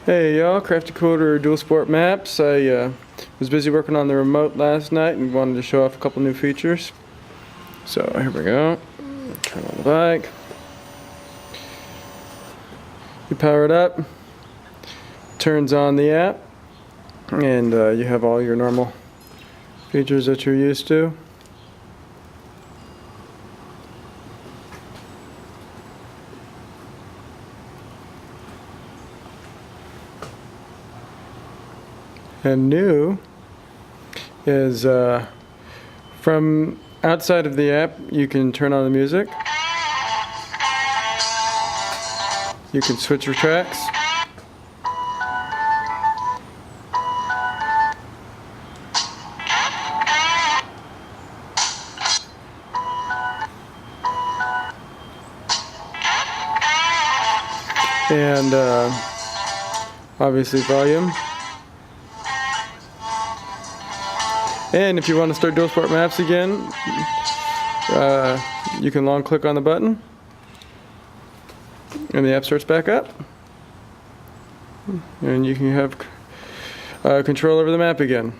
Hey y'all, Crafty Coder Dual Sport Maps. I was busy working on the remote last night and wanted to show off a couple new features. So here we go. Turn on the bike. You power it up, turns on the app, and you have all your normal features that you're used to. And new is from outside of the app, you can turn on the music. You can switch your tracks. And obviously volume. And if you want to start Dual Sport Maps again, you can long click on the button and the app starts back up. And you can have control over the map again.